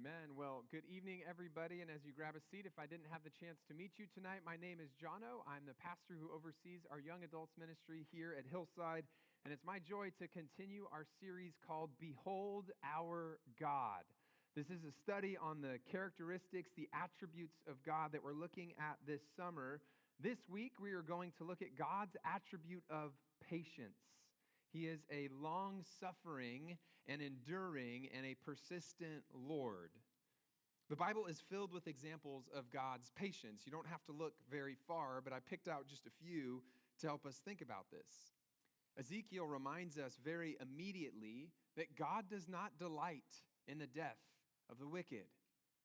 Amen. Well, good evening, everybody. And as you grab a seat, if I didn't have the chance to meet you tonight, my name is Jono. I'm the pastor who oversees our young adults ministry here at Hillside. And it's my joy to continue our series called Behold Our God. This is a study on the characteristics, the attributes of God that we're looking at this summer. This week, we are going to look at God's attribute of patience. He is a long-suffering and enduring and a persistent Lord. The Bible is filled with examples of God's patience. You don't have to look very far, but I picked out just a few to help us think about this. Ezekiel reminds us very immediately that God does not delight in the death of the wicked.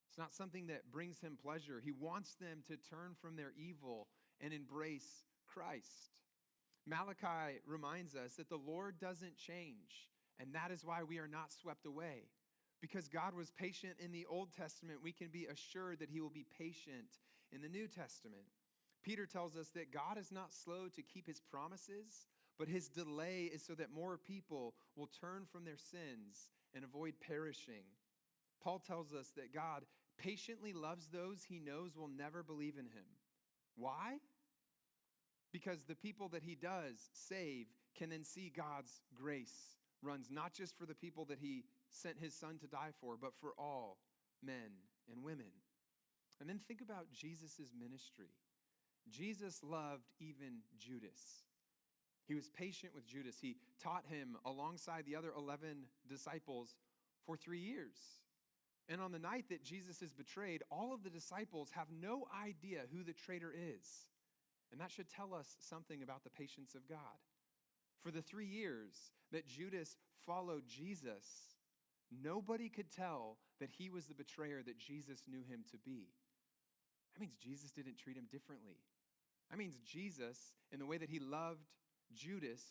It's not something that brings him pleasure. He wants them to turn from their evil and embrace Christ. Malachi reminds us that the Lord doesn't change, and that is why we are not swept away. Because God was patient in the Old Testament, we can be assured that he will be patient in the New Testament. Peter tells us that God is not slow to keep his promises, but his delay is so that more people will turn from their sins and avoid perishing. Paul tells us that God patiently loves those he knows will never believe in him. Why? Because the people that he does save can then see God's grace runs not just for the people that he sent his son to die for, but for all men and women. And then think about Jesus' ministry. Jesus loved even Judas. He was patient with Judas. He taught him alongside the other 11 disciples for 3 years. And on the night that Jesus is betrayed, all of the disciples have no idea who the traitor is. And that should tell us something about the patience of God. For the 3 years that Judas followed Jesus, nobody could tell that he was the betrayer that Jesus knew him to be. That means Jesus didn't treat him differently. That means Jesus, in the way that he loved Judas,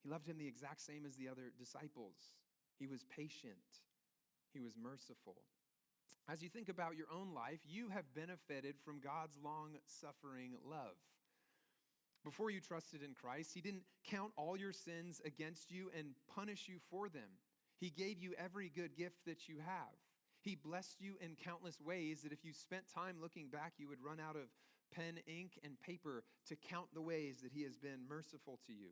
he loved him the exact same as the other disciples. He was patient. He was merciful. As you think about your own life, you have benefited from God's long-suffering love. Before you trusted in Christ, he didn't count all your sins against you and punish you for them. He gave you every good gift that you have. He blessed you in countless ways that if you spent time looking back, you would run out of pen, ink, and paper to count the ways that he has been merciful to you.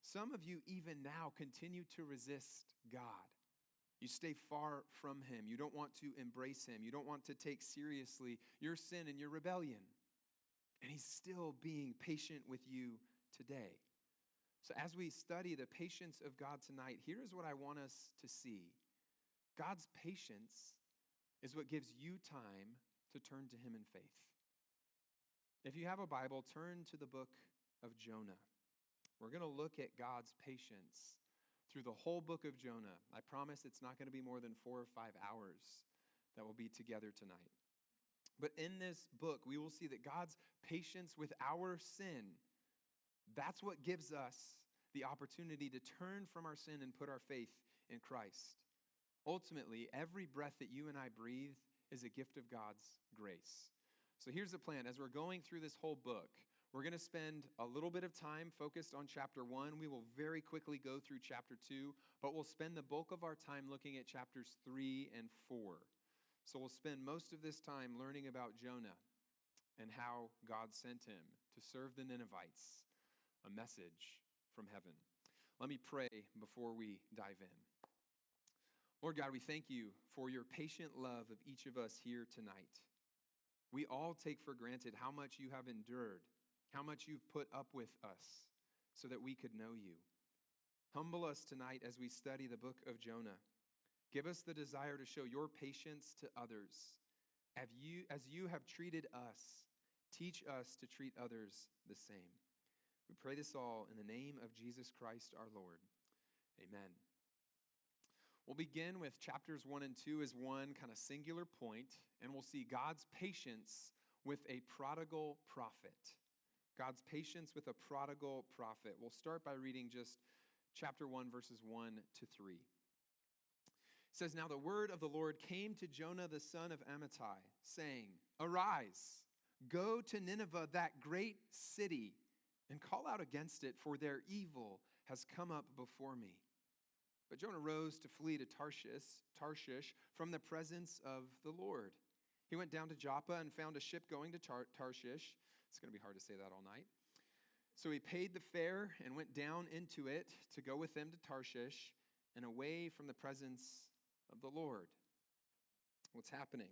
Some of you even now continue to resist God. You stay far from him. You don't want to embrace him. You don't want to take seriously your sin and your rebellion. And he's still being patient with you today. So as we study the patience of God tonight, here is what I want us to see. God's patience is what gives you time to turn to him in faith. If you have a Bible, turn to the book of Jonah. We're going to look at God's patience through the whole book of Jonah. I promise it's not going to be more than 4 or 5 hours that will be together tonight. But in this book, we will see that God's patience with our sin, that's what gives us the opportunity to turn from our sin and put our faith in Christ. Ultimately, every breath that you and I breathe is a gift of God's grace. So here's the plan. As we're going through this whole book, we're going to spend a little bit of time focused on chapter 1. We will very quickly go through chapter 2, but we'll spend the bulk of our time looking at chapters 3 and 4. So we'll spend most of this time learning about Jonah and how God sent him to serve the Ninevites, a message from heaven. Let me pray before we dive in. Lord God, we thank you for your patient love of each of us here tonight. We all take for granted how much you have endured, how much you've put up with us so that we could know you. Humble us tonight as we study the book of Jonah. Give us the desire to show your patience to others. As you have treated us, teach us to treat others the same. We pray this all in the name of Jesus Christ our Lord. Amen. We'll begin with chapters 1 and 2 as one kind of singular point, and we'll see God's patience with a prodigal prophet. God's patience with a prodigal prophet. We'll start by reading just chapter 1, verses 1 to 3. It says, "Now the word of the Lord came to Jonah the son of Amittai, saying, 'Arise, go to Nineveh, that great city, and call out against it, for their evil has come up before me.' But Jonah rose to flee to Tarshish from the presence of the Lord. He went down to Joppa and found a ship going to Tarshish. It's going to be hard to say that all night. So he paid the fare and went down into it to go with them to Tarshish and away from the presence of the Lord. What's happening?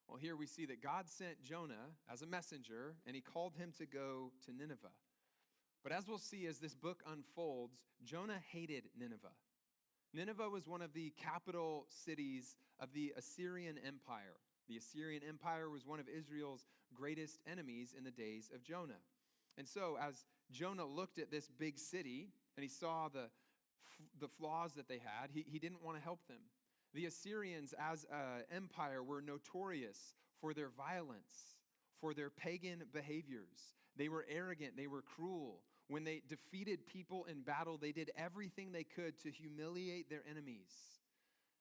Well, here we see that God sent Jonah as a messenger, and he called him to go to Nineveh. But as we'll see as this book unfolds, Jonah hated Nineveh. Nineveh was one of the capital cities of the Assyrian Empire. The Assyrian Empire was one of Israel's greatest enemies in the days of Jonah. And so as Jonah looked at this big city and he saw the flaws that they had, he didn't want to help them. The Assyrians as an empire were notorious for their violence, for their pagan behaviors. They were arrogant, they were cruel. When they defeated people in battle, they did everything they could to humiliate their enemies.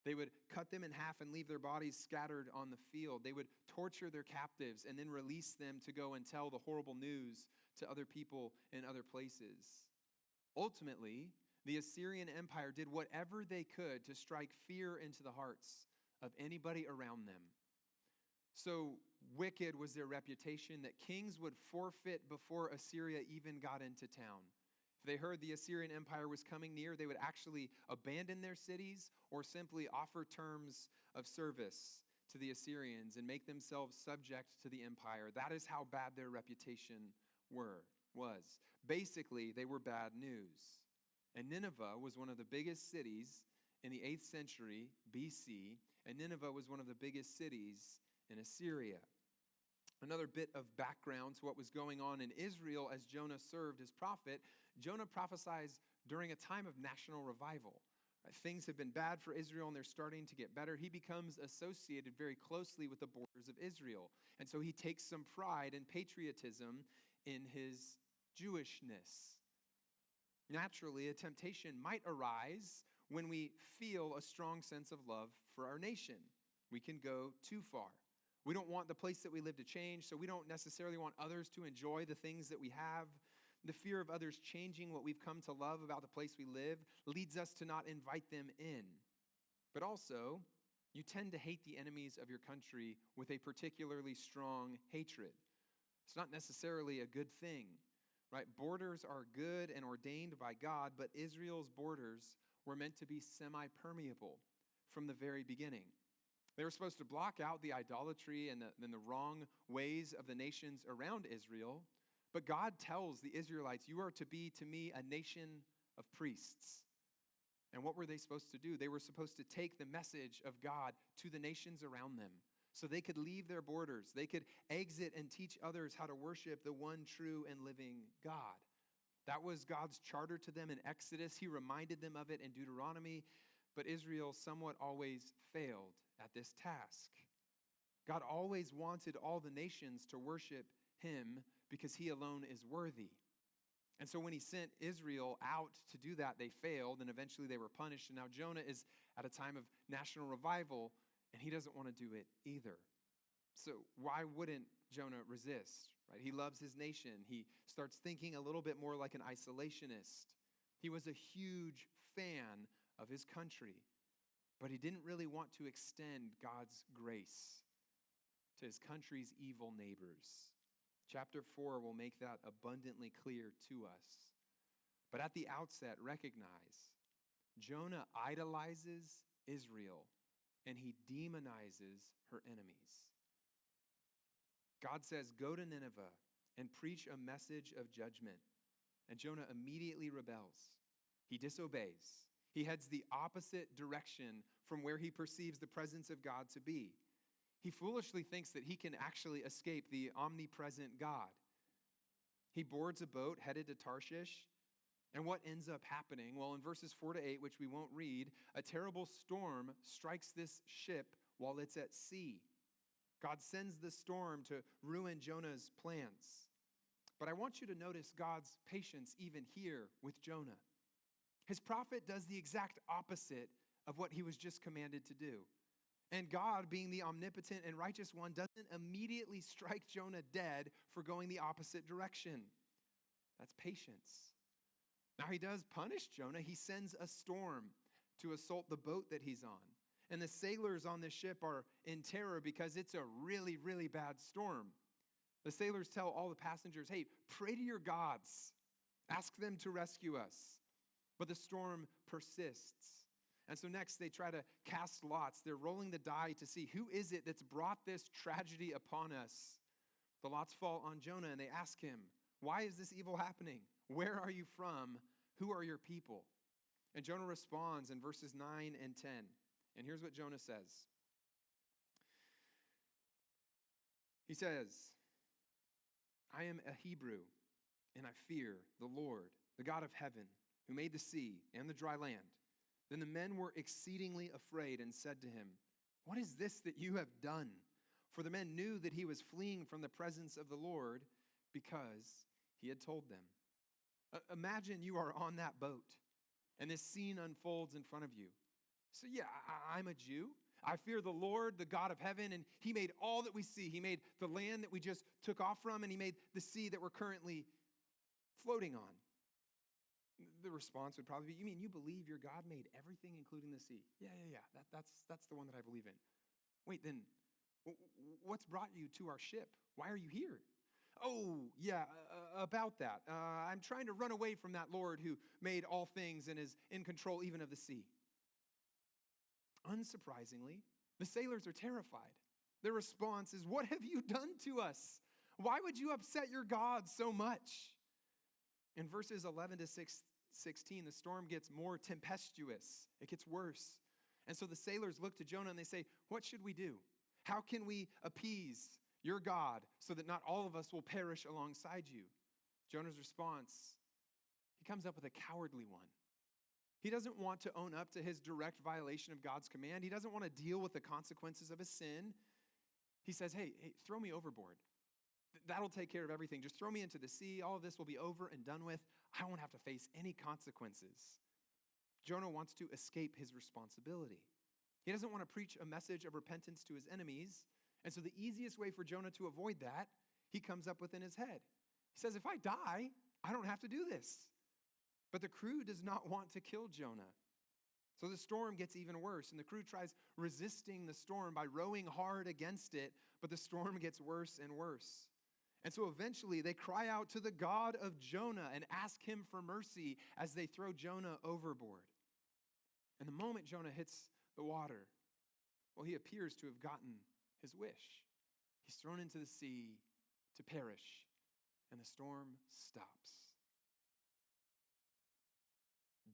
They would cut them in half and leave their bodies scattered on the field. They would torture their captives and then release them to go and tell the horrible news to other people in other places. Ultimately, the Assyrian Empire did whatever they could to strike fear into the hearts of anybody around them. So wicked was their reputation that kings would forfeit before Assyria even got into town. If they heard the Assyrian Empire was coming near, they would actually abandon their cities or simply offer terms of service to the Assyrians and make themselves subject to the empire. That is how bad their reputation was. Basically, they were bad news. And Nineveh was one of the biggest cities in the 8th century BC, and Nineveh was one of the biggest cities in Assyria. Another bit of background to what was going on in Israel as Jonah served as prophet. Jonah prophesies during a time of national revival. Things have been bad for Israel and they're starting to get better. He becomes associated very closely with the borders of Israel. And so he takes some pride and patriotism in his Jewishness. Naturally, a temptation might arise when we feel a strong sense of love for our nation. We can go too far. We don't want the place that we live to change, so we don't necessarily want others to enjoy the things that we have. The fear of others changing what we've come to love about the place we live leads us to not invite them in. But also, you tend to hate the enemies of your country with a particularly strong hatred. It's not necessarily a good thing, right? Borders are good and ordained by God, but Israel's borders were meant to be semi-permeable from the very beginning. They were supposed to block out the idolatry and the wrong ways of the nations around Israel. But God tells the Israelites, you are to be to me a nation of priests. And what were they supposed to do? They were supposed to take the message of God to the nations around them so they could leave their borders. They could exit and teach others how to worship the one true and living God. That was God's charter to them in Exodus. He reminded them of it in Deuteronomy. But Israel somewhat always failed at this task. God always wanted all the nations to worship him because he alone is worthy. And so when he sent Israel out to do that, they failed, and eventually they were punished. And now Jonah is at a time of national revival, and he doesn't want to do it either. So why wouldn't Jonah resist? Right? He loves his nation. He starts thinking a little bit more like an isolationist. He was a huge fan of his country, but he didn't really want to extend God's grace to his country's evil neighbors. Chapter 4 will make that abundantly clear to us. But at the outset, recognize Jonah idolizes Israel and he demonizes her enemies. God says, go to Nineveh and preach a message of judgment. And Jonah immediately rebels. He disobeys. He heads the opposite direction from where he perceives the presence of God to be. He foolishly thinks that he can actually escape the omnipresent God. He boards a boat headed to Tarshish. And what ends up happening? Well, in verses 4 to 8, which we won't read, a terrible storm strikes this ship while it's at sea. God sends the storm to ruin Jonah's plans. But I want you to notice God's patience even here with Jonah. His prophet does the exact opposite of what he was just commanded to do. And God, being the omnipotent and righteous one, doesn't immediately strike Jonah dead for going the opposite direction. That's patience. Now he does punish Jonah. He sends a storm to assault the boat that he's on. And the sailors on this ship are in terror because it's a really, really bad storm. The sailors tell all the passengers, hey, pray to your gods. Ask them to rescue us. But the storm persists. And so next they try to cast lots. They're rolling the die to see who is it that's brought this tragedy upon us. The lots fall on Jonah and they ask him, why is this evil happening? Where are you from? Who are your people? And Jonah responds in verses 9 and 10. And here's what Jonah says. He says, I am a Hebrew, and I fear the Lord, the God of heaven, who made the sea and the dry land. Then the men were exceedingly afraid and said to him, what is this that you have done? For the men knew that he was fleeing from the presence of the Lord because he had told them. Imagine you are on that boat, and this scene unfolds in front of you. So yeah, I'm a Jew. I fear the Lord, the God of heaven, and he made all that we see. He made the land that we just took off from, and he made the sea that we're currently floating on. The response would probably be, you mean you believe your God made everything, including the sea? Yeah. That's the one that I believe in. Wait, then, what's brought you to our ship? Why are you here? Oh, yeah, about that. I'm trying to run away from that Lord who made all things and is in control even of the sea. Unsurprisingly, the sailors are terrified. Their response is, what have you done to us? Why would you upset your God so much? In verses 11 to 16, the storm gets more tempestuous. It gets worse. And so the sailors look to Jonah and they say, what should we do? How can we appease your God so that not all of us will perish alongside you? Jonah's response, he comes up with a cowardly one. He doesn't want to own up to his direct violation of God's command. He doesn't want to deal with the consequences of his sin. He says, hey, throw me overboard. That'll take care of everything. Just throw me into the sea. All of this will be over and done with. I won't have to face any consequences. Jonah wants to escape his responsibility. He doesn't want to preach a message of repentance to his enemies. And so the easiest way for Jonah to avoid that, he comes up with in his head. He says, if I die, I don't have to do this. But the crew does not want to kill Jonah. So the storm gets even worse, and the crew tries resisting the storm by rowing hard against it, but the storm gets worse and worse. And so eventually they cry out to the God of Jonah and ask him for mercy as they throw Jonah overboard. And the moment Jonah hits the water, well, he appears to have gotten his wish. He's thrown into the sea to perish, and the storm stops.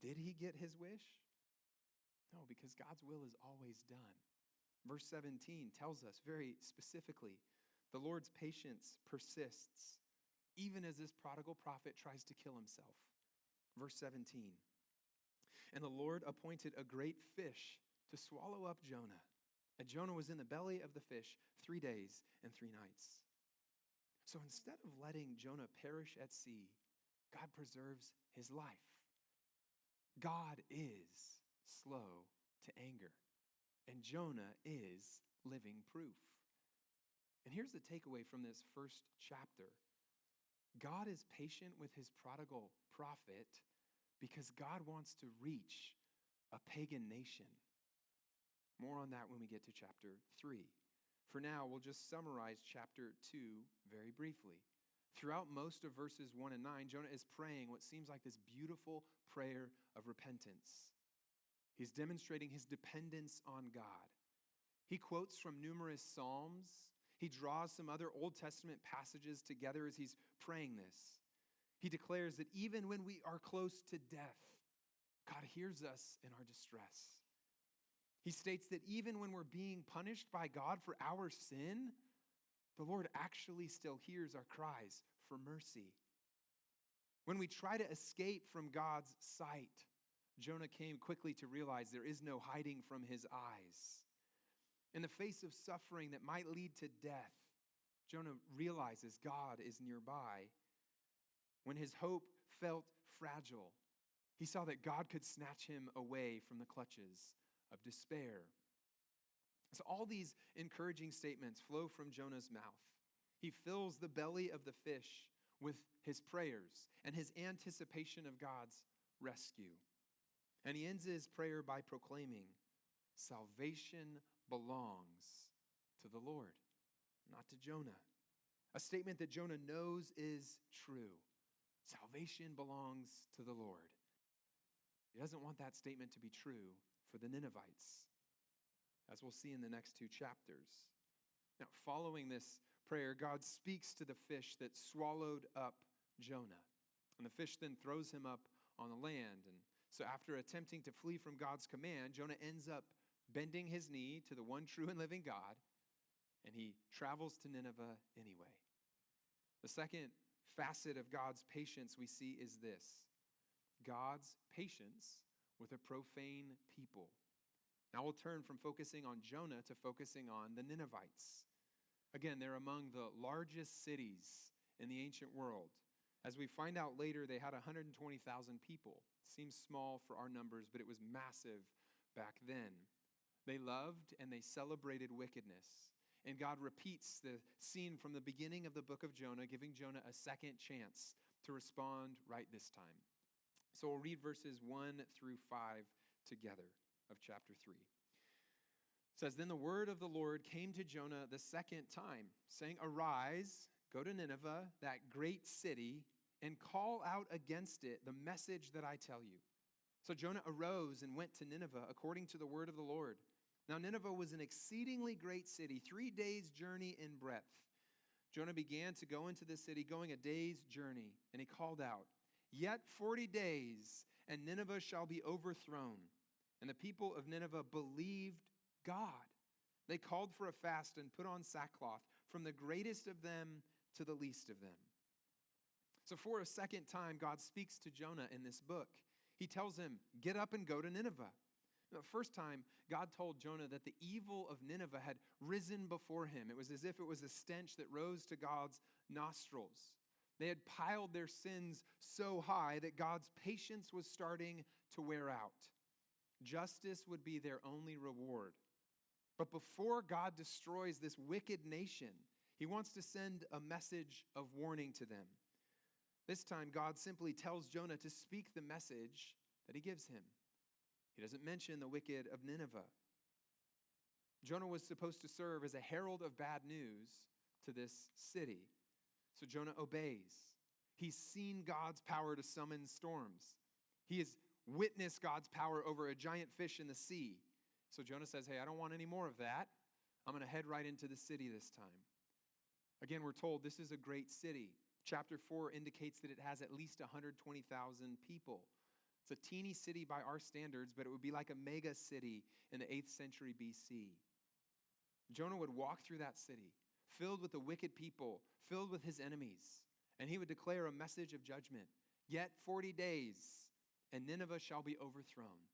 Did he get his wish? No, because God's will is always done. Verse 17 tells us very specifically, the Lord's patience persists, even as this prodigal prophet tries to kill himself. Verse 17, and the Lord appointed a great fish to swallow up Jonah. And Jonah was in the belly of the fish 3 days and 3 nights. So instead of letting Jonah perish at sea, God preserves his life. God is slow to anger, and Jonah is living proof. And here's the takeaway from this first chapter. God is patient with his prodigal prophet because God wants to reach a pagan nation. More on that when we get to chapter 3. For now, we'll just summarize chapter 2 very briefly. Throughout most of verses 1 and 9, Jonah is praying what seems like this beautiful prayer of repentance. He's demonstrating his dependence on God. He quotes from numerous Psalms. He draws some other Old Testament passages together as he's praying this. He declares that even when we are close to death, God hears us in our distress. He states that even when we're being punished by God for our sin, the Lord actually still hears our cries for mercy. When we try to escape from God's sight, Jonah came quickly to realize there is no hiding from his eyes. In the face of suffering that might lead to death, Jonah realizes God is nearby. When his hope felt fragile, he saw that God could snatch him away from the clutches of despair. So all these encouraging statements flow from Jonah's mouth. He fills the belly of the fish with his prayers and his anticipation of God's rescue. And he ends his prayer by proclaiming, salvation belongs to the Lord, not to Jonah. A statement that Jonah knows is true. Salvation belongs to the Lord. He doesn't want that statement to be true for the Ninevites, as we'll see in the next two chapters. Now, following this prayer, God speaks to the fish that swallowed up Jonah. And the fish then throws him up on the land. And so after attempting to flee from God's command, Jonah ends up bending his knee to the one true and living God, and he travels to Nineveh anyway. The second facet of God's patience we see is this: God's patience with a profane people. Now we'll turn from focusing on Jonah to focusing on the Ninevites. Again, they're among the largest cities in the ancient world. As we find out later, they had 120,000 people. Seems small for our numbers, but it was massive back then. They loved and they celebrated wickedness. And God repeats the scene from the beginning of the book of Jonah, giving Jonah a second chance to respond right this time. So we'll read verses 1 through 5 together of chapter 3. It says, Then the word of the Lord came to Jonah the second time, saying, Arise, go to Nineveh, that great city, and call out against it the message that I tell you. So Jonah arose and went to Nineveh according to the word of the Lord. Now Nineveh was an exceedingly great city, 3 days' journey in breadth. Jonah began to go into the city, going a day's journey, and he called out, Yet 40 days, and Nineveh shall be overthrown. And the people of Nineveh believed God. They called for a fast and put on sackcloth, from the greatest of them to the least of them. So for a second time, God speaks to Jonah in this book. He tells him, get up and go to Nineveh. The first time, God told Jonah that the evil of Nineveh had risen before him. It was as if it was a stench that rose to God's nostrils. They had piled their sins so high that God's patience was starting to wear out. Justice would be their only reward. But before God destroys this wicked nation, he wants to send a message of warning to them. This time, God simply tells Jonah to speak the message that he gives him. He doesn't mention the wicked of Nineveh. Jonah was supposed to serve as a herald of bad news to this city. So Jonah obeys. He's seen God's power to summon storms. He has witnessed God's power over a giant fish in the sea. So Jonah says, hey, I don't want any more of that. I'm going to head right into the city this time. Again, we're told this is a great city. Chapter 4 indicates that it has at least 120,000 people. It's a teeny city by our standards, but it would be like a mega city in the 8th century BC. Jonah would walk through that city, filled with the wicked people, filled with his enemies, and he would declare a message of judgment. Yet 40 days, and Nineveh shall be overthrown.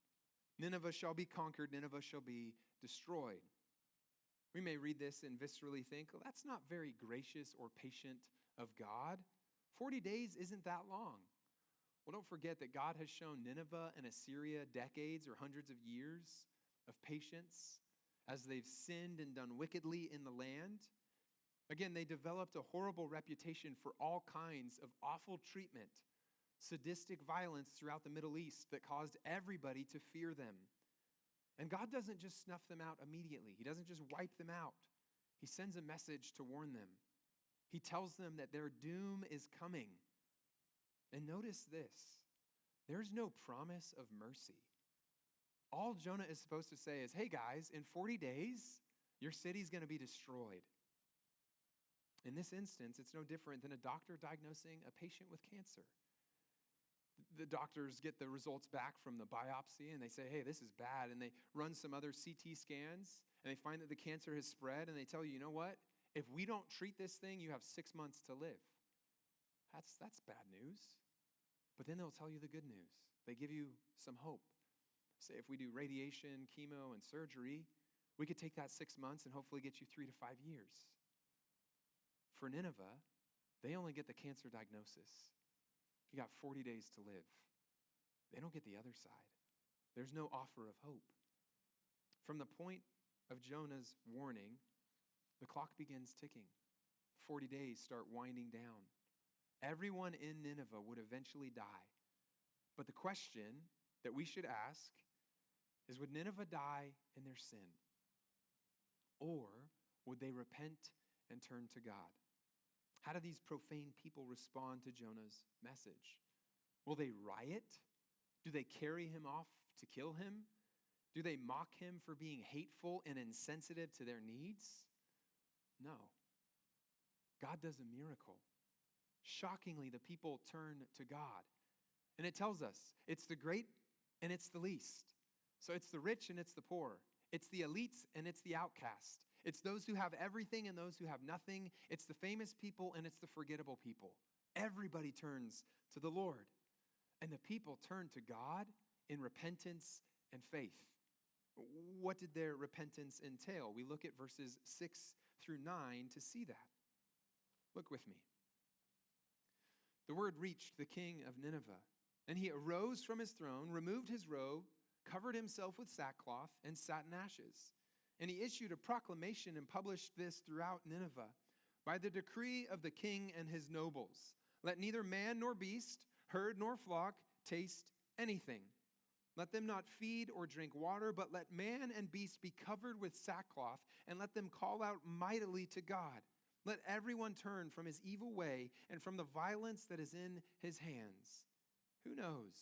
Nineveh shall be conquered. Nineveh shall be destroyed. We may read this and viscerally think, well, that's not very gracious or patient of God. 40 days isn't that long. Well, don't forget that God has shown Nineveh and Assyria decades or hundreds of years of patience as they've sinned and done wickedly in the land. Again, they developed a horrible reputation for all kinds of awful treatment, sadistic violence throughout the Middle East that caused everybody to fear them. And God doesn't just snuff them out immediately. He doesn't just wipe them out. He sends a message to warn them. He tells them that their doom is coming. And notice this, there's no promise of mercy. All Jonah is supposed to say is, hey guys, in 40 days, your city's going to be destroyed. In this instance, it's no different than a doctor diagnosing a patient with cancer. The doctors get the results back from the biopsy and they say, hey, this is bad. And they run some other CT scans and they find that the cancer has spread and they tell you, you know what? If we don't treat this thing, you have 6 months to live. That's bad news. But then they'll tell you the good news. They give you some hope. Say if we do radiation, chemo, and surgery, we could take that 6 months and hopefully get you 3 to 5 years. For Nineveh, they only get the cancer diagnosis. You got 40 days to live. They don't get the other side. There's no offer of hope. From the point of Jonah's warning, the clock begins ticking. 40 days start winding down. Everyone in Nineveh would eventually die. But the question that we should ask is, would Nineveh die in their sin? Or would they repent and turn to God? How do these profane people respond to Jonah's message? Will they riot? Do they carry him off to kill him? Do they mock him for being hateful and insensitive to their needs? No. God does a miracle. Shockingly, the people turn to God. And it tells us it's the great and it's the least. So it's the rich and it's the poor. It's the elites and it's the outcast. It's those who have everything and those who have nothing. It's the famous people and it's the forgettable people. Everybody turns to the Lord. And the people turn to God in repentance and faith. What did their repentance entail? We look at verses 6 through 9 to see that. Look with me. The word reached the king of Nineveh, and he arose from his throne, removed his robe, covered himself with sackcloth, and sat in ashes. And he issued a proclamation and published this throughout Nineveh. By the decree of the king and his nobles, let neither man nor beast, herd nor flock taste anything. Let them not feed or drink water, but let man and beast be covered with sackcloth, and let them call out mightily to God. Let everyone turn from his evil way and from the violence that is in his hands. Who knows?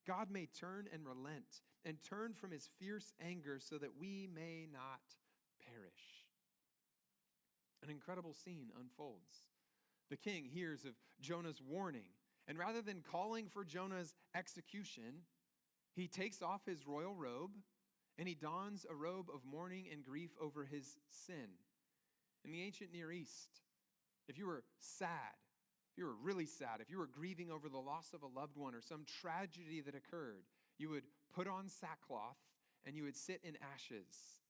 God may turn and relent and turn from his fierce anger so that we may not perish. An incredible scene unfolds. The king hears of Jonah's warning, and rather than calling for Jonah's execution, he takes off his royal robe and he dons a robe of mourning and grief over his sin. In the ancient Near East, if you were sad, if you were really sad, if you were grieving over the loss of a loved one or some tragedy that occurred, you would put on sackcloth and you would sit in ashes.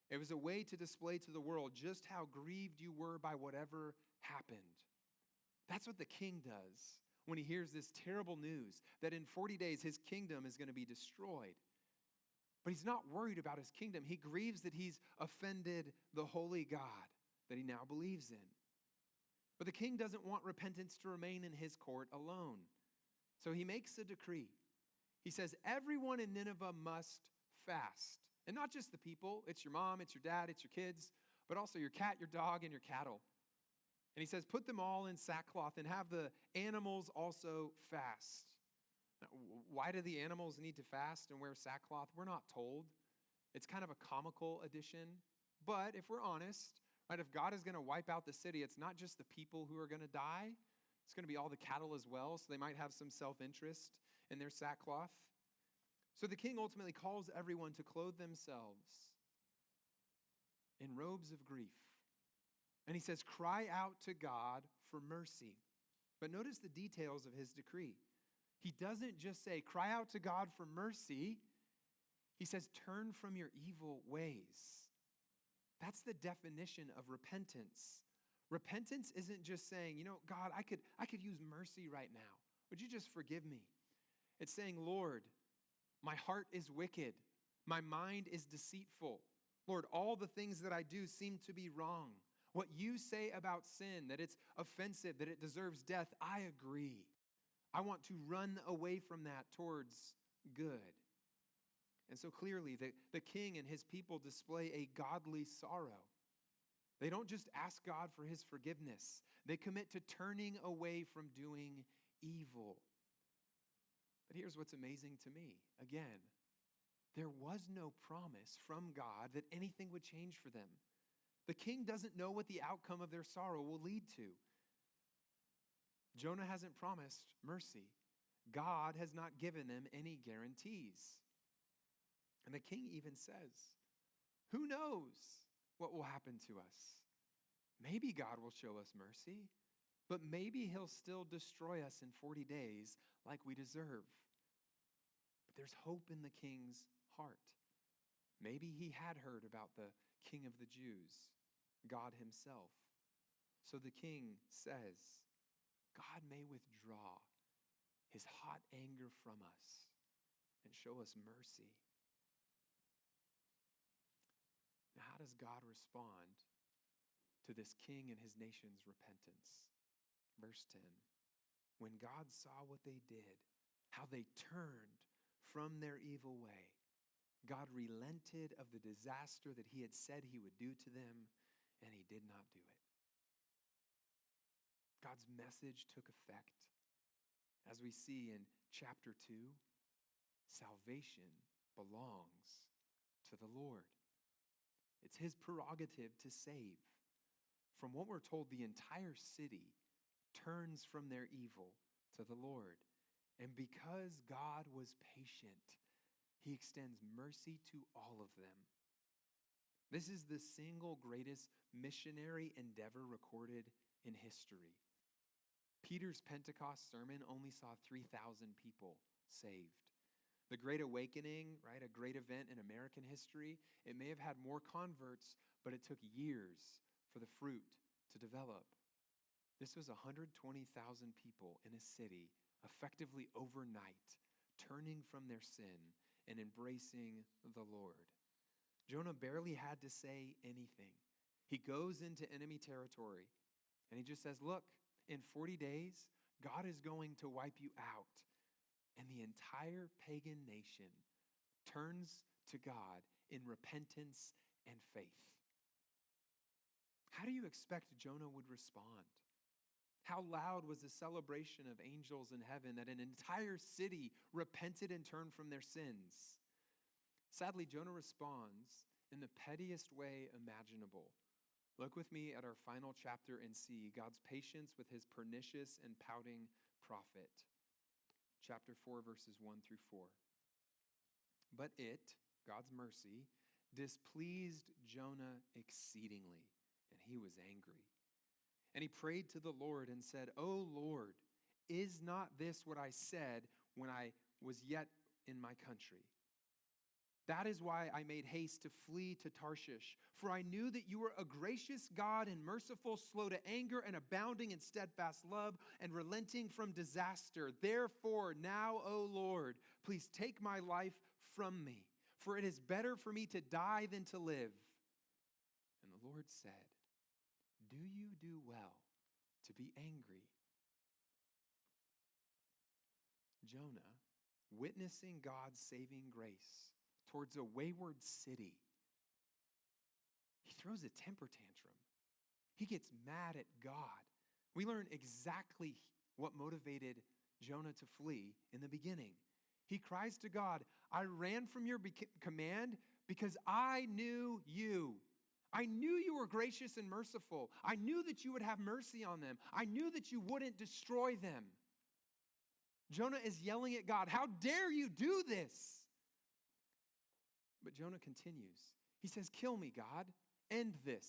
It was a way to display to the world just how grieved you were by whatever happened. That's what the king does when he hears this terrible news that in 40 days his kingdom is going to be destroyed. But he's not worried about his kingdom. He grieves that he's offended the holy God that he now believes in. But the king doesn't want repentance to remain in his court alone. So he makes a decree. He says, everyone in Nineveh must fast. And not just the people. It's your mom, it's your dad, it's your kids, but also your cat, your dog, and your cattle. And he says, put them all in sackcloth and have the animals also fast. Now, why do the animals need to fast and wear sackcloth? We're not told. It's kind of a comical addition. But if we're honest, right, if God is going to wipe out the city, it's not just the people who are going to die. It's going to be all the cattle as well, so they might have some self-interest in their sackcloth. So the king ultimately calls everyone to clothe themselves in robes of grief. And he says, cry out to God for mercy. But notice the details of his decree. He doesn't just say, cry out to God for mercy. He says, turn from your evil ways. That's the definition of repentance. Repentance isn't just saying, God, I could use mercy right now. Would you just forgive me? It's saying, Lord, my heart is wicked. My mind is deceitful. Lord, all the things that I do seem to be wrong. What you say about sin, that it's offensive, that it deserves death, I agree. I want to run away from that towards good. And so clearly, the king and his people display a godly sorrow. They don't just ask God for his forgiveness. They commit to turning away from doing evil. But here's what's amazing to me. Again, there was no promise from God that anything would change for them. The king doesn't know what the outcome of their sorrow will lead to. Jonah hasn't promised mercy. God has not given them any guarantees. And the king even says, who knows what will happen to us? Maybe God will show us mercy, but maybe he'll still destroy us in 40 days like we deserve. But there's hope in the king's heart. Maybe he had heard about the King of the Jews, God himself. So the king says, God may withdraw his hot anger from us and show us mercy. Now, how does God respond to this king and his nation's repentance? Verse 10, when God saw what they did, how they turned from their evil way. God relented of the disaster that he had said he would do to them, and he did not do it. God's message took effect. As we see in chapter 2, salvation belongs to the Lord. It's his prerogative to save. From what we're told, the entire city turns from their evil to the Lord. And because God was patient, he extends mercy to all of them. This is the single greatest missionary endeavor recorded in history. Peter's Pentecost sermon only saw 3,000 people saved. The Great Awakening, right, a great event in American history, it may have had more converts, but it took years for the fruit to develop. This was 120,000 people in a city, effectively overnight, turning from their sin and embracing the Lord. Jonah barely had to say anything. He goes into enemy territory, and he just says, look, in 40 days, God is going to wipe you out. And the entire pagan nation turns to God in repentance and faith. How do you expect Jonah would respond? How loud was the celebration of angels in heaven that an entire city repented and turned from their sins? Sadly, Jonah responds in the pettiest way imaginable. Look with me at our final chapter and see God's patience with his pernicious and pouting prophet. Chapter 4, verses 1 through 4. But it, God's mercy, displeased Jonah exceedingly, and he was angry. And he prayed to the Lord and said, O Lord, is not this what I said when I was yet in my country? That is why I made haste to flee to Tarshish, for I knew that you were a gracious God and merciful, slow to anger and abounding in steadfast love and relenting from disaster. Therefore, now, O Lord, please take my life from me, for it is better for me to die than to live. And the Lord said, do you do well to be angry? Jonah, witnessing God's saving grace towards a wayward city, he throws a temper tantrum. He gets mad at God. We learn exactly what motivated Jonah to flee in the beginning. He cries to God, I ran from your command because I knew you. I knew you were gracious and merciful. I knew that you would have mercy on them. I knew that you wouldn't destroy them. Jonah is yelling at God, how dare you do this? But Jonah continues. He says, kill me, God. End this.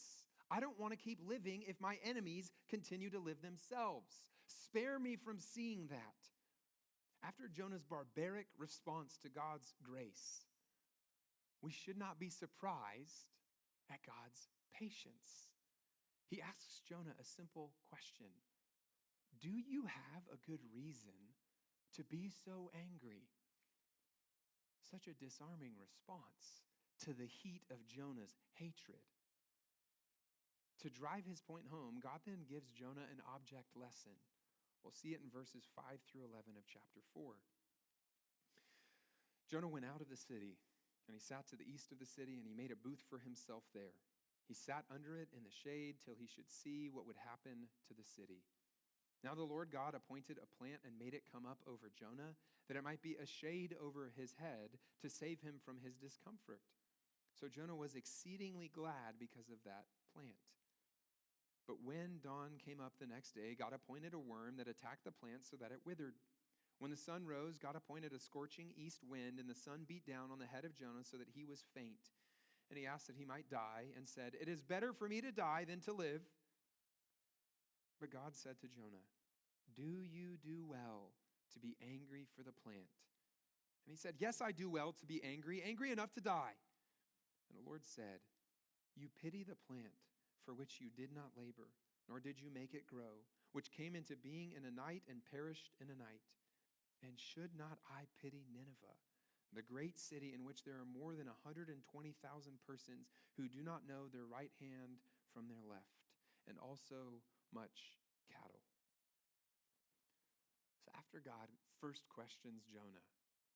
I don't want to keep living if my enemies continue to live themselves. Spare me from seeing that. After Jonah's barbaric response to God's grace, we should not be surprised at God's patience. He asks Jonah a simple question. Do you have a good reason to be so angry? Such a disarming response to the heat of Jonah's hatred. To drive his point home, God then gives Jonah an object lesson. We'll see it in verses 5 through 11 of chapter 4. Jonah went out of the city, and he sat to the east of the city, and he made a booth for himself there. He sat under it in the shade till he should see what would happen to the city. Now the Lord God appointed a plant and made it come up over Jonah, that it might be a shade over his head to save him from his discomfort. So Jonah was exceedingly glad because of that plant. But when dawn came up the next day, God appointed a worm that attacked the plant so that it withered. When the sun rose, God appointed a scorching east wind, and the sun beat down on the head of Jonah so that he was faint. And he asked that he might die, and said, it is better for me to die than to live. But God said to Jonah, do you do well to be angry for the plant? And he said, yes, I do well to be angry, angry enough to die. And the Lord said, you pity the plant for which you did not labor, nor did you make it grow, which came into being in a night and perished in a night. And should not I pity Nineveh, the great city in which there are more than 120,000 persons who do not know their right hand from their left, and also much cattle? So after God first questions Jonah,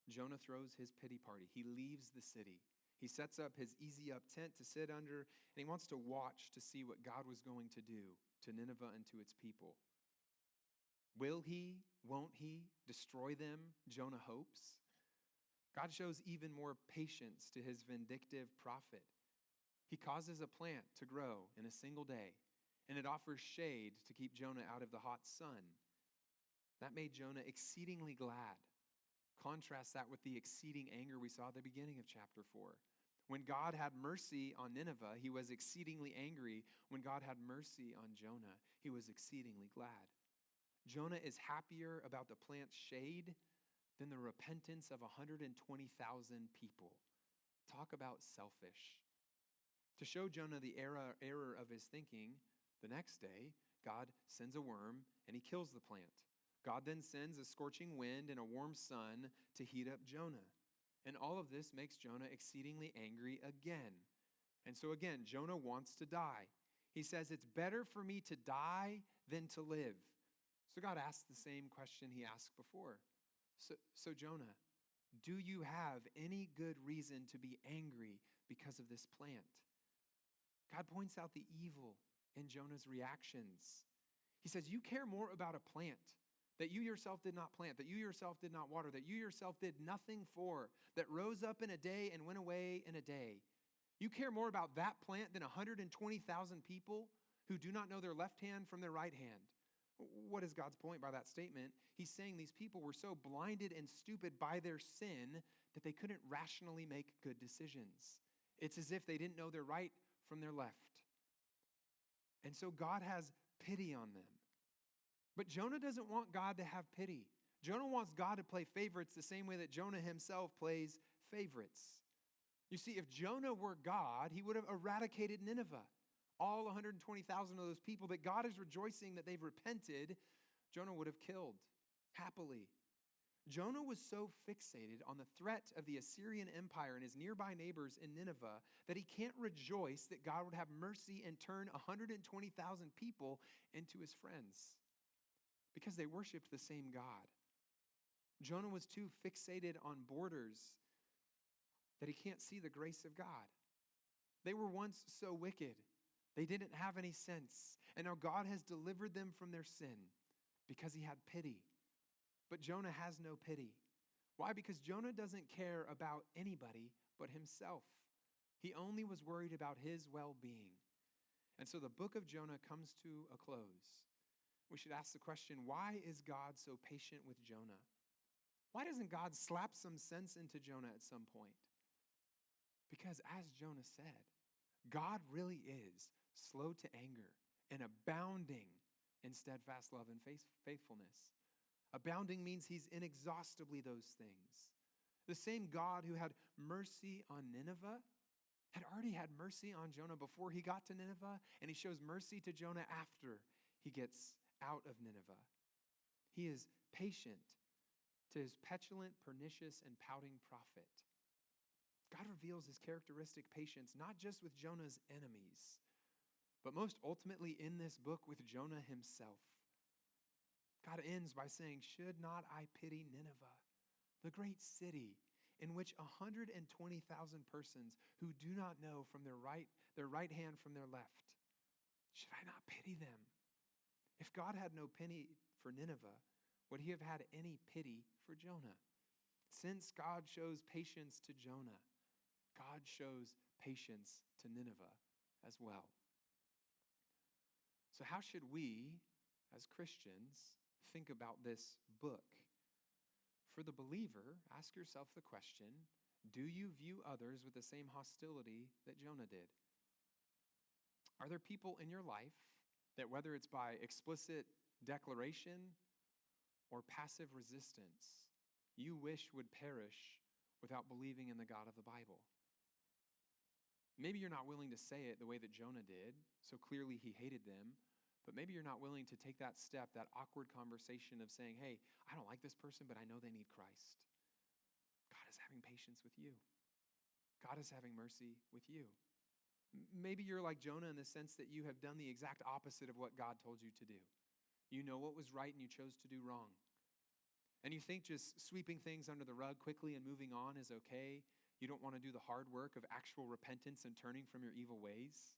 Jonah throws his pity party. He leaves the city. He sets up his easy up tent to sit under, and he wants to watch to see what God was going to do to Nineveh and to its people. Will he, won't he destroy them? Jonah hopes. God shows even more patience to his vindictive prophet. He causes a plant to grow in a single day, and it offers shade to keep Jonah out of the hot sun. That made Jonah exceedingly glad. Contrast that with the exceeding anger we saw at the beginning of chapter 4. When God had mercy on Nineveh, he was exceedingly angry. When God had mercy on Jonah, he was exceedingly glad. Jonah is happier about the plant's shade than the repentance of 120,000 people. Talk about selfish. To show Jonah the error of his thinking, the next day, God sends a worm and he kills the plant. God then sends a scorching wind and a warm sun to heat up Jonah. And all of this makes Jonah exceedingly angry again. And so again, Jonah wants to die. He says, it's better for me to die than to live. So God asks the same question he asked before. So Jonah, do you have any good reason to be angry because of this plant? God points out the evil in Jonah's reactions. He says, you care more about a plant that you yourself did not plant, that you yourself did not water, that you yourself did nothing for, that rose up in a day and went away in a day. You care more about that plant than 120,000 people who do not know their left hand from their right hand. What is God's point by that statement? He's saying these people were so blinded and stupid by their sin that they couldn't rationally make good decisions. It's as if they didn't know their right from their left. And so God has pity on them. But Jonah doesn't want God to have pity. Jonah wants God to play favorites the same way that Jonah himself plays favorites. You see, if Jonah were God, he would have eradicated Nineveh. All 120,000 of those people that God is rejoicing that they've repented, Jonah would have killed happily. Jonah was so fixated on the threat of the Assyrian Empire and his nearby neighbors in Nineveh that he can't rejoice that God would have mercy and turn 120,000 people into his friends because they worshiped the same God. Jonah was too fixated on borders that he can't see the grace of God. They were once so wicked. They didn't have any sense. And now God has delivered them from their sin because he had pity. But Jonah has no pity. Why? Because Jonah doesn't care about anybody but himself. He only was worried about his well-being. And so the book of Jonah comes to a close. We should ask the question, why is God so patient with Jonah? Why doesn't God slap some sense into Jonah at some point? Because as Jonah said, God really is slow to anger and abounding in steadfast love and faithfulness. Abounding means he's inexhaustibly those things. The same God who had mercy on Nineveh had already had mercy on Jonah before he got to Nineveh, and he shows mercy to Jonah after he gets out of Nineveh. He is patient to his petulant, pernicious, and pouting prophet. God reveals his characteristic patience not just with Jonah's enemies, but most ultimately in this book with Jonah himself. God ends by saying, should not I pity Nineveh, the great city in which 120,000 persons who do not know from their right hand from their left, should I not pity them? If God had no pity for Nineveh, would he have had any pity for Jonah? Since God shows patience to Jonah, God shows patience to Nineveh as well. So how should we, as Christians, think about this book? For the believer, ask yourself the question, do you view others with the same hostility that Jonah did? Are there people in your life that, whether it's by explicit declaration or passive resistance, you wish would perish without believing in the God of the Bible? Maybe you're not willing to say it the way that Jonah did, so clearly he hated them, but maybe you're not willing to take that step, that awkward conversation of saying, hey, I don't like this person, but I know they need Christ. God is having patience with you. God is having mercy with you. Maybe you're like Jonah in the sense that you have done the exact opposite of what God told you to do. You know what was right and you chose to do wrong. And you think just sweeping things under the rug quickly and moving on is okay. You don't want to do the hard work of actual repentance and turning from your evil ways.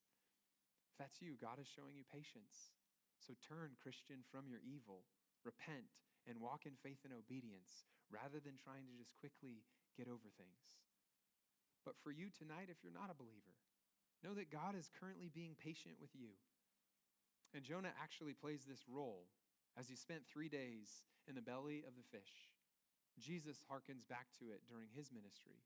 If that's you, God is showing you patience. So turn, Christian, from your evil, repent, and walk in faith and obedience rather than trying to just quickly get over things. But for you tonight, if you're not a believer, know that God is currently being patient with you. And Jonah actually plays this role as he spent 3 days in the belly of the fish. Jesus hearkens back to it during his ministry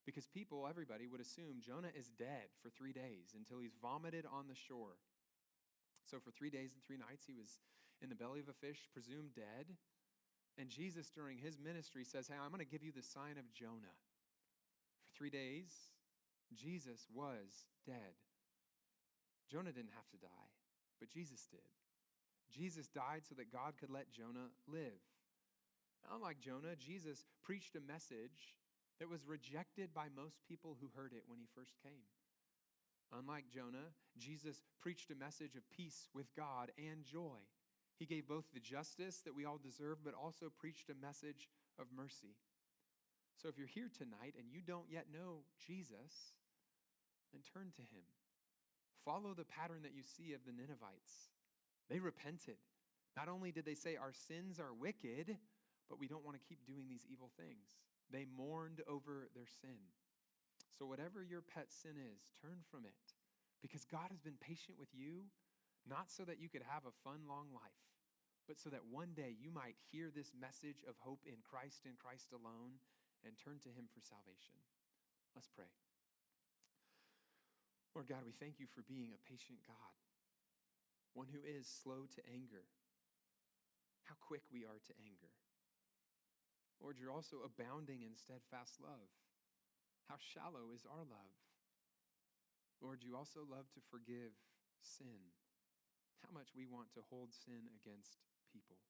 because people, everybody, would assume Jonah is dead for 3 days until he's vomited on the shore. So for 3 days and 3 nights, he was in the belly of a fish, presumed dead. And Jesus, during his ministry, says, hey, I'm going to give you the sign of Jonah. For 3 days, Jesus was dead. Jonah didn't have to die, but Jesus did. Jesus died so that God could let Jonah live. Unlike Jonah, Jesus preached a message that was rejected by most people who heard it when he first came. Unlike Jonah, Jesus preached a message of peace with God and joy. He gave both the justice that we all deserve, but also preached a message of mercy. So if you're here tonight and you don't yet know Jesus, then turn to him. Follow the pattern that you see of the Ninevites. They repented. Not only did they say our sins are wicked, but we don't want to keep doing these evil things. They mourned over their sin. So whatever your pet sin is, turn from it, because God has been patient with you, not so that you could have a fun, long life, but so that one day you might hear this message of hope in Christ alone and turn to him for salvation. Let's pray. Lord God, we thank you for being a patient God, one who is slow to anger. How quick we are to anger. Lord, you're also abounding in steadfast love. How shallow is our love. Lord, you also love to forgive sin. How much we want to hold sin against people.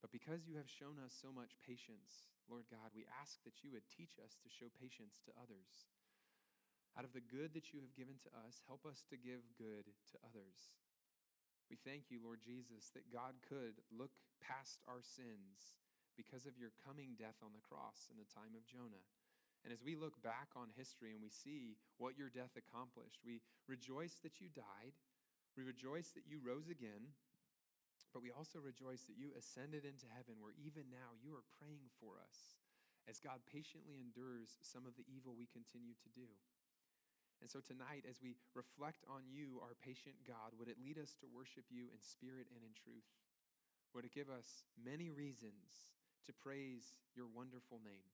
But because you have shown us so much patience, Lord God, we ask that you would teach us to show patience to others. Out of the good that you have given to us, help us to give good to others. We thank you, Lord Jesus, that God could look past our sins because of your coming death on the cross in the time of Jonah. And as we look back on history and we see what your death accomplished, we rejoice that you died, we rejoice that you rose again, but we also rejoice that you ascended into heaven, where even now you are praying for us as God patiently endures some of the evil we continue to do. And so tonight, as we reflect on you, our patient God, would it lead us to worship you in spirit and in truth? Would it give us many reasons to praise your wonderful name?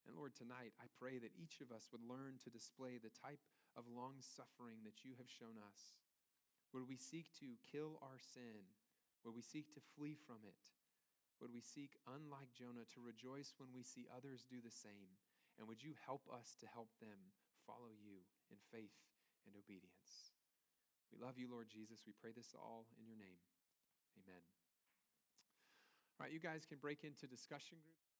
And Lord, tonight, I pray that each of us would learn to display the type of long suffering that you have shown us. Would we seek to kill our sin? Would we seek to flee from it? Would we seek, unlike Jonah, to rejoice when we see others do the same? And would you help us to help them follow you in faith and obedience? We love you, Lord Jesus. We pray this all in your name. Amen. All right, you guys can break into discussion groups.